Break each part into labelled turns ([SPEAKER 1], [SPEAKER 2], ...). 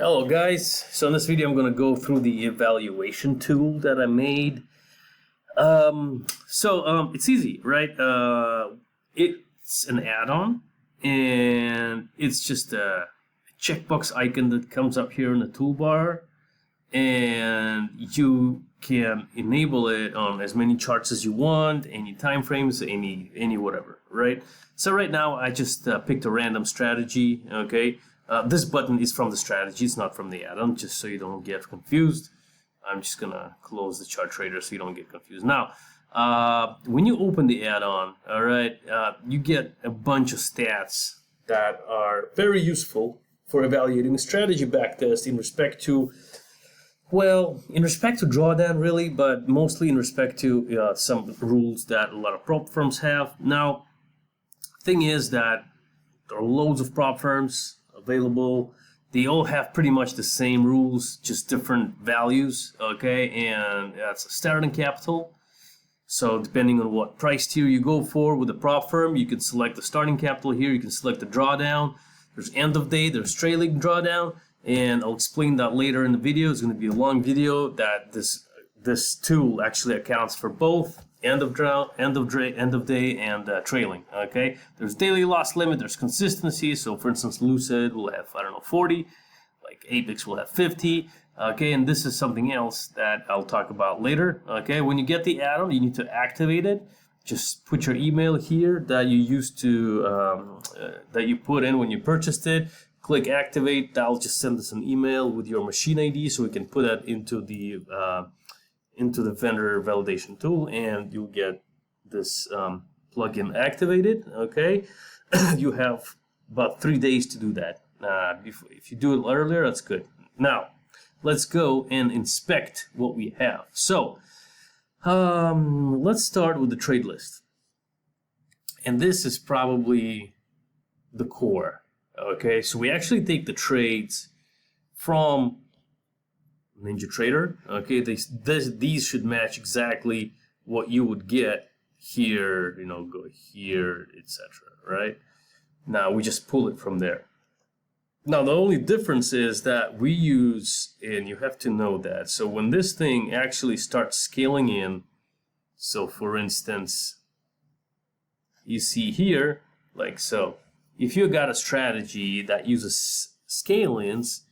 [SPEAKER 1] Hello guys, so in this video I'm going to go through the evaluation tool that I made. It's easy, right? It's an add-on and it's just a checkbox icon that comes up here in the toolbar, and you can enable it on as many charts as you want, any time frames, any whatever, right? So right now I just picked a random strategy, okay? This button is from the strategy, it's not from the add-on, just so you don't get confused. I'm just gonna close the chart trader so you don't get confused. Now, when you open the add-on, all right, you get a bunch of stats that are very useful for evaluating a strategy backtest in respect to, well, in respect to drawdown really, but mostly in respect to some rules that a lot of prop firms have. Now, thing is that there are loads of prop firms available. They all have pretty much the same rules, just different values, okay? And that's a starting capital. So depending on what price tier you go for with the prop firm, you can select the starting capital here, you can select the drawdown. There's end of day, there's trailing drawdown, and I'll explain that later in the video. It's going to be a long video that this tool actually accounts for both end of day, and trailing. Okay, there's daily loss limit, there's consistency. So for instance, Lucid will have, I don't know, 40, like Apex will have 50. Okay, and this is something else that I'll talk about later. Okay, when you get the add-on, you need to activate it. Just put your email here that you used to that you put in when you purchased it. Click activate. That'll just send us an email with your machine ID, so we can put that into the vendor validation tool, and you'll get this plugin activated. Okay, you have about 3 days to do that. If you do it earlier, that's good. Now, let's go and inspect what we have. So, let's start with the trade list, and this is probably the core. Okay, so we actually take the trades from NinjaTrader. Okay, these should match exactly what you would get here, you know, go here, etc. Right? Now we just pull it from there. Now the only difference is that we use, and you have to know that, so when this thing actually starts scaling in, so for instance, you see here, like so, if you got a strategy that uses scale-ins,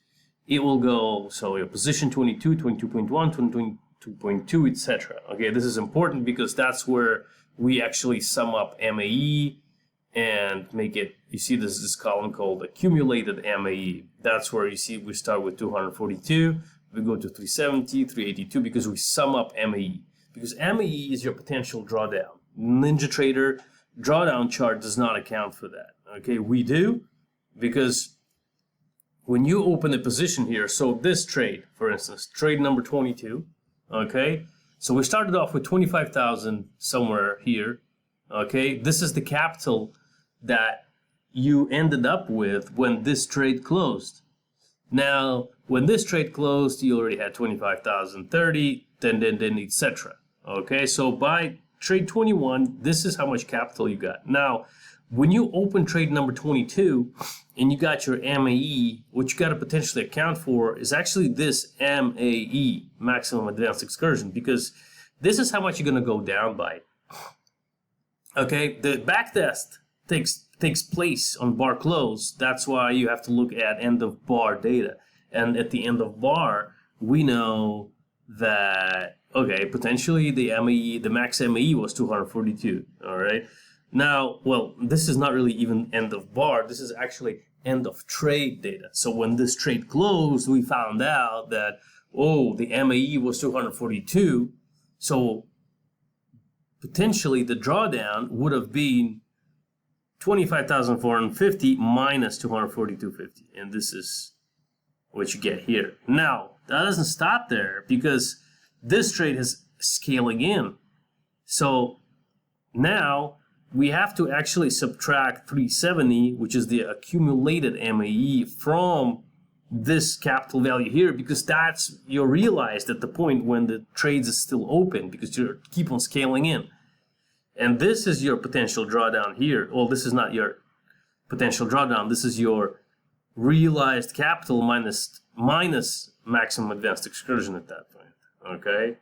[SPEAKER 1] it will go, so your position 22, 22.1, 22.2, etc. Okay, this is important because that's where we actually sum up MAE and make it, you see this column called accumulated MAE. That's where you see we start with 242, we go to 370, 382, because we sum up MAE. Because MAE is your potential drawdown. NinjaTrader drawdown chart does not account for that. Okay, we do, because when you open a position here, so this trade, for instance, trade number 22, okay, so we started off with 25,000 somewhere here, okay, this is the capital that you ended up with when this trade closed. Now, when this trade closed, you already had 25,030, then, etc. Okay, so by trade 21, this is how much capital you got. Now, when you open trade number 22 and you got your MAE, what you got to potentially account for is actually this MAE, maximum advanced excursion, because this is how much you're going to go down by. Okay, the backtest takes place on bar close. That's why you have to look at end of bar data. And at the end of bar, we know that, okay, potentially the MAE, the max MAE was 242, all right? Now, well, this is not really even end of bar. This is actually end of trade data. So when this trade closed, we found out that, oh, the MAE was 242. So potentially the drawdown would have been 25,450 minus 242.50. And this is what you get here. Now, that doesn't stop there, because this trade is scaling in. So now we have to actually subtract 370, which is the accumulated MAE, from this capital value here, because that's, you're realized at the point when the trades is still open, because you keep on scaling in. And this is your potential drawdown here. Well, this is not your potential drawdown. This is your realized capital minus minus maximum advanced excursion at that point. Okay.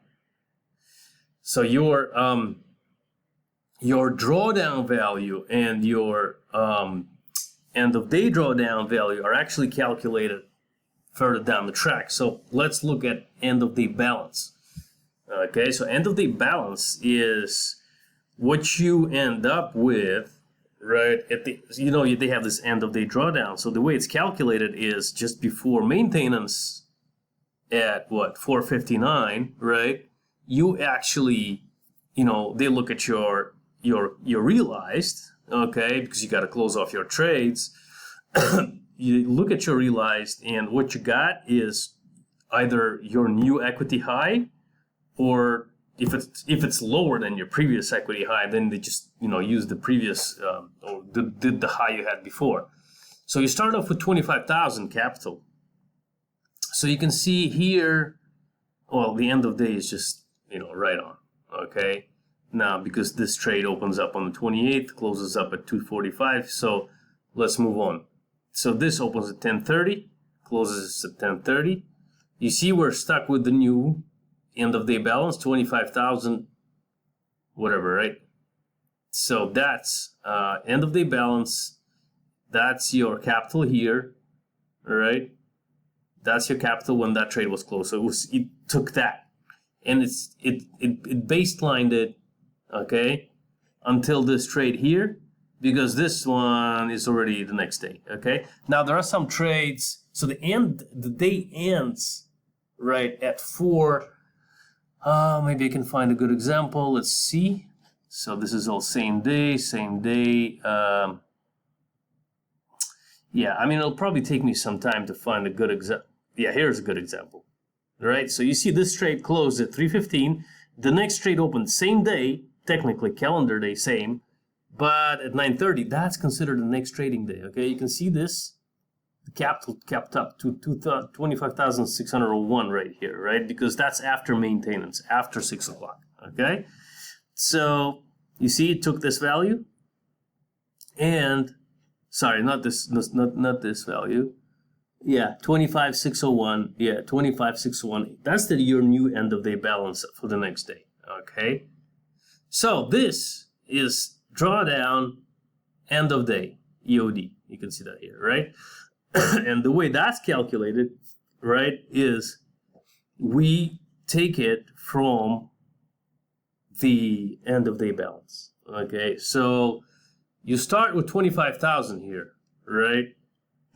[SPEAKER 1] So your drawdown value and your end of day drawdown value are actually calculated further down the track. So let's look at end of day balance. Okay, so end of day balance is what you end up with, right? At the, you know, they have this end of day drawdown. So the way it's calculated is just before maintenance at what, 459, right? You actually, you know, they look at your realized, okay, because you got to close off your trades. You look at your realized, and what you got is either your new equity high, or if it's lower than your previous equity high, then they just, you know, use the previous or did the high you had before. So you start off with 25,000 capital. So you can see here, well, the end of day is just, you know, right on. Okay. Now, because this trade opens up on the 28th, closes up at 2:45, so let's move on. So this opens at 10:30, closes at 10:30. You see we're stuck with the new end of day balance, 25,000, whatever, right? So that's end of day balance. That's your capital here, all right? That's your capital when that trade was closed. So it took that, and it baselined it, okay, until this trade here, because this one is already the next day. Okay, now there are some trades, so the day ends right at 4. Maybe I can find a good example. Let's see. So this is all same day. Yeah, I mean, it'll probably take me some time to find a good example. Yeah, here's a good example. All right, so you see this trade closed at 3:15. The next trade opened same day, technically calendar day same, but at 9:30, that's considered the next trading day. Okay, you can see this. The capital kept up to 25,601 right here, right? Because that's after maintenance, after 6 o'clock. Okay, so you see it took this value, and sorry, not this value. Yeah, 25,601. Yeah, 25,601. That's your new end of day balance for the next day. Okay, so this is drawdown end of day EOD. You can see that here, right? And the way that's calculated, right, is we take it from the end of day balance. Okay, so you start with 25,000 here, right?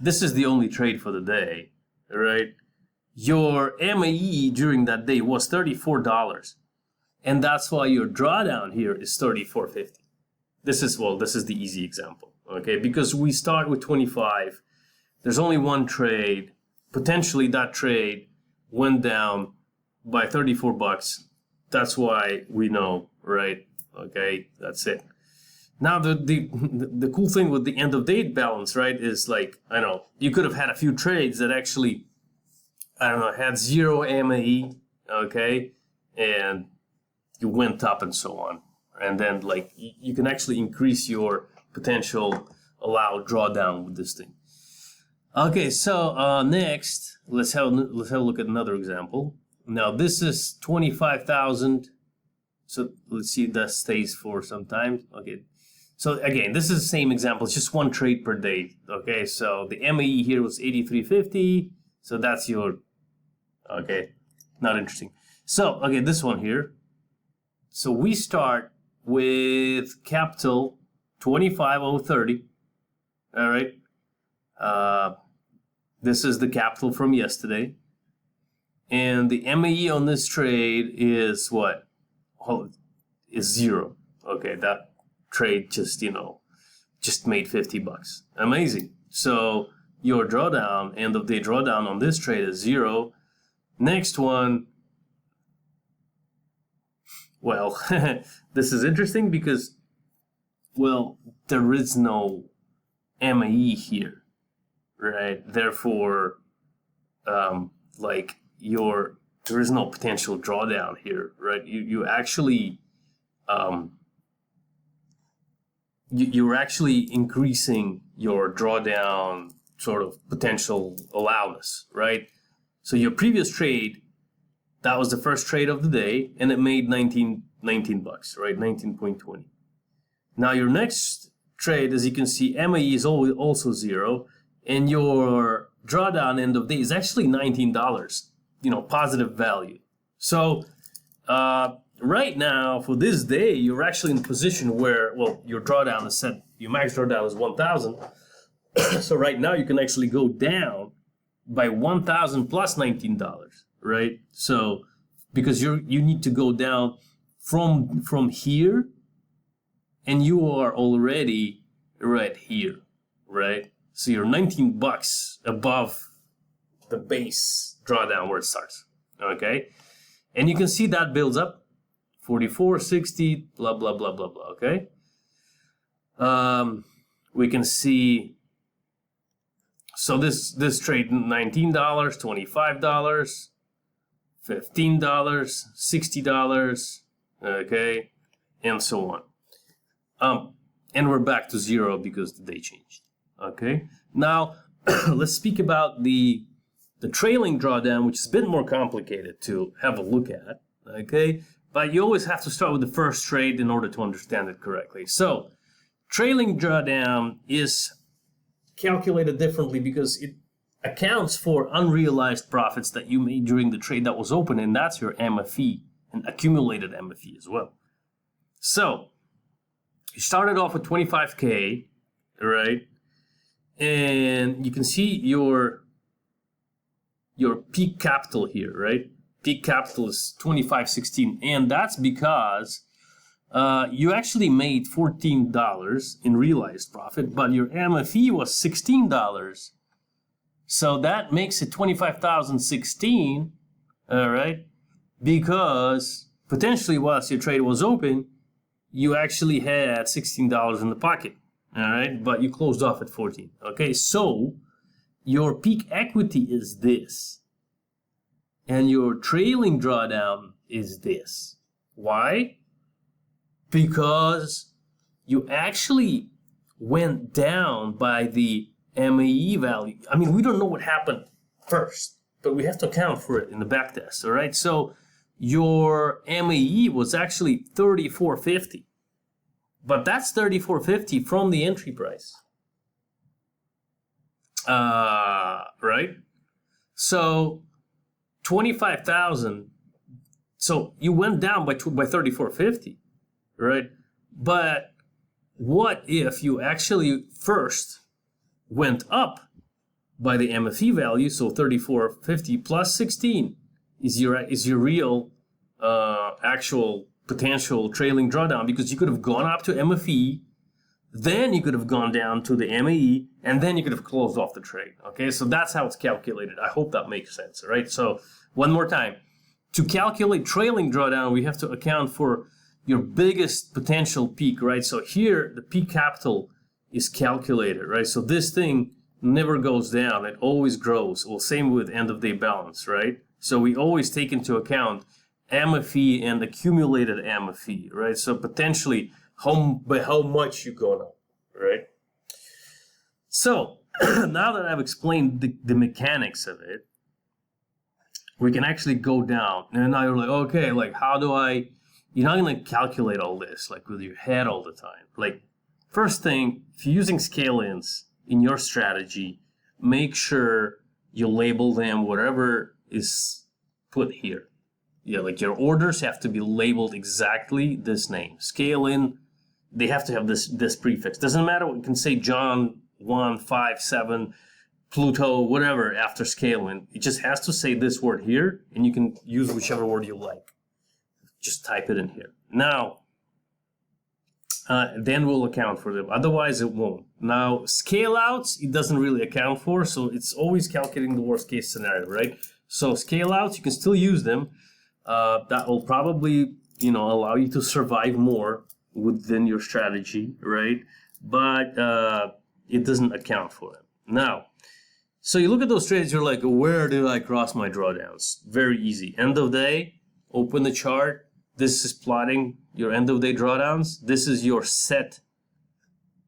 [SPEAKER 1] This is the only trade for the day, right? Your MAE during that day was $34, and that's why your drawdown here is $34.50. This is the easy example, okay? Because we start with 25. There's only one trade. Potentially that trade went down by $34. That's why we know, right? Okay, that's it. Now the cool thing with the end of day balance, right, is like, I know you could have had a few trades that actually, I don't know, had 0 MAE, okay, and you went up and so on, and then like you can actually increase your potential allowed drawdown with this thing. Okay, so next let's have a look at another example. Now this is 25,000. So let's see if that stays for some time. Okay. So again, this is the same example. It's just one trade per day. Okay, so the MAE here was 83.50. So that's your, okay, not interesting. So, okay, this one here. So we start with capital 25,030. All right. This is the capital from yesterday. And the MAE on this trade is what? Well, is 0. Okay, that trade just, just made $50. Amazing. So your drawdown, end of day drawdown on this trade is 0. Next one, well, this is interesting because, well, there is no MAE here, right? Therefore, there is no potential drawdown here, right? You actually, you're actually increasing your drawdown sort of potential allowance, right? So your previous trade, that was the first trade of the day, and it made 19 bucks, right? 19.20. Now your next trade, as you can see, MAE is also 0, and your drawdown end of day is actually $19, positive value. So right now, for this day, you're actually in a position where, well, your drawdown is set, your max drawdown is 1,000. So right now you can actually go down by 1,000 plus $19, right? So because you need to go down from here, and you are already right here, right? So you're 19 bucks above the base drawdown where it starts, okay? And you can see that builds up 44, 60, blah, blah, blah, blah, blah, okay? We can see, so this trade, $19, $25, $15, $60, okay, and so on. And we're back to 0 because the day changed, okay? Now, let's speak about the trailing drawdown, which is a bit more complicated to have a look at, okay? But you always have to start with the first trade in order to understand it correctly. So, trailing drawdown is calculated differently because it accounts for unrealized profits that you made during the trade that was open, and that's your MFE, and accumulated MFE as well. So, you started off with 25K, right? And you can see your peak capital here, right? Peak capital is 2516, and that's because you actually made $14 in realized profit, but your MFE was $16. So that makes it 25,016, all right? Because potentially whilst your trade was open, you actually had $16 in the pocket, all right? But you closed off at 14, okay? So your peak equity is this, and your trailing drawdown is this. Why? Because you actually went down by the MAE value. I mean, we don't know what happened first, but we have to account for it in the backtest, all right? So your MAE was actually 34.50, but that's 34.50 from the entry price, right? So 25,000. So you went down by 34.50, right? But what if you actually first went up by the MFE value? So 34.50 plus 16 is your real actual potential trailing drawdown, because you could have gone up to MFE, then you could have gone down to the MAE, and then you could have closed off the trade. Okay, so that's how it's calculated. I hope that makes sense, right? So one more time, to calculate trailing drawdown, we have to account for your biggest potential peak, right? So here, the peak capital is calculated, right? So this thing never goes down, it always grows. Well, same with end of day balance, right? So we always take into account MFE and accumulated MFE, right? So potentially by how much you're going up, right? So now that I've explained the mechanics of it, we can actually go down. And now you're like, okay, like how do you're not going to calculate all this like with your head all the time. Like, first thing, if you're using scale-ins in your strategy, make sure you label them whatever is put here. Yeah, like your orders have to be labeled exactly this name. Scale-in, they have to have this prefix. Doesn't matter what you can say, John 157, Pluto, whatever after scale-in. It just has to say this word here, and you can use whichever word you like. Just type it in here. Now, then we'll account for them. Otherwise, it won't. Now, scale-outs, it doesn't really account for, so it's always calculating the worst-case scenario, right? So scale-outs, you can still use them. That will probably, allow you to survive more within your strategy, right? But it doesn't account for them. Now, so you look at those trades, you're like, where did I cross my drawdowns? Very easy. End of day, open the chart. This is plotting your end of day drawdowns. This is your set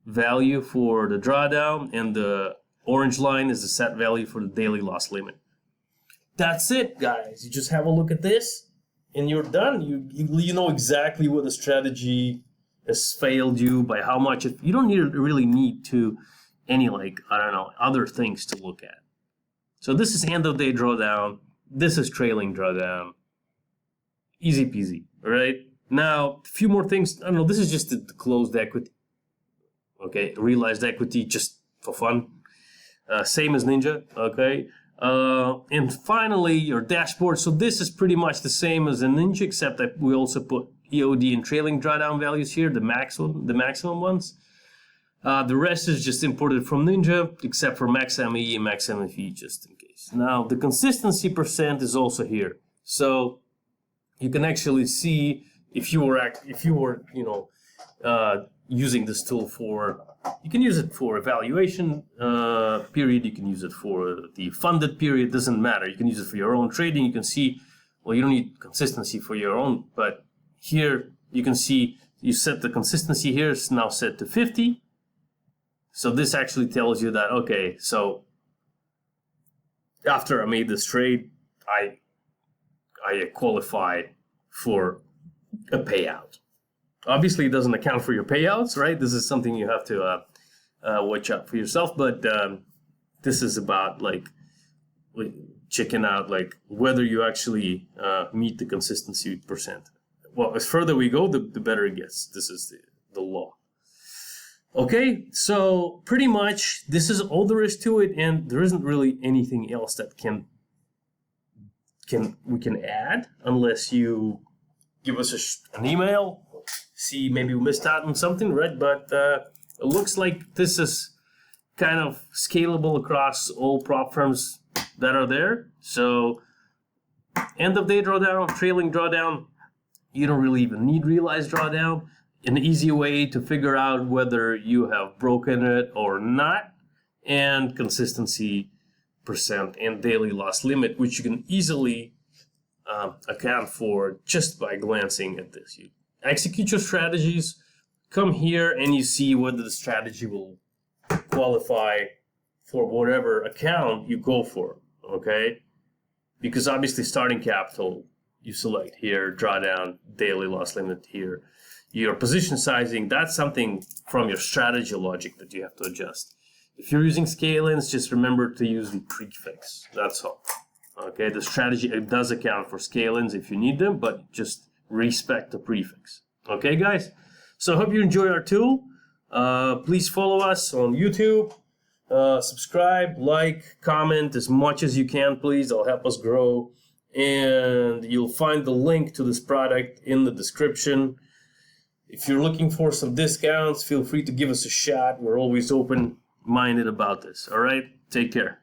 [SPEAKER 1] value for the drawdown, and the orange line is the set value for the daily loss limit. that's it, guys. You just have a look at this, and you're done. You know exactly what the strategy has failed you by how much. You don't really need to any, like, I don't know, other things to look at. So this is end of day drawdown. This is trailing drawdown. Easy peasy, all right? Now, a few more things. I don't know, this is just the closed equity. Okay, realized equity just for fun. Same as Ninja, okay? And finally, your dashboard. So this is pretty much the same as in Ninja, except that we also put EOD and trailing drawdown values here, the maximum ones. The rest is just imported from Ninja, except for max MAE and max MFE, just in case. Now, the consistency percent is also here. So you can actually see if you were, using this tool for, you can use it for evaluation period, you can use it for the funded period, doesn't matter. You can use it for your own trading. You can see, well, you don't need consistency for your own, but here you can see you set the consistency here, is now set to 50. So this actually tells you that, okay, so after I made this trade, I qualify for a payout. Obviously, it doesn't account for your payouts, right? This is something you have to watch out for yourself. But this is about like checking out like whether you actually meet the consistency percent. Well, as further we go, the better it gets. This is the law. Okay, so pretty much this is all there is to it, and there isn't really anything else that we can add unless you give us an email. See, maybe we missed out on something, right? But it looks like this is kind of scalable across all prop firms that are there. So end of day drawdown, trailing drawdown, you don't really even need realized drawdown. An easy way to figure out whether you have broken it or not, and consistency percent and daily loss limit, which you can easily account for just by glancing at this. You execute your strategies, come here, and you see whether the strategy will qualify for whatever account you go for, okay? Because obviously starting capital, you select here, drawdown, daily loss limit here. Your position sizing, that's something from your strategy logic that you have to adjust. If you're using scale-ins, just remember to use the prefix. That's all. Okay, the strategy, it does account for scale-ins if you need them, but just respect the prefix. Okay, guys? So I hope you enjoy our tool. Please follow us on YouTube. Subscribe, like, comment as much as you can, please. It'll help us grow. And you'll find the link to this product in the description. If you're looking for some discounts, feel free to give us a shot. We're always open-minded about this. All right? Take care.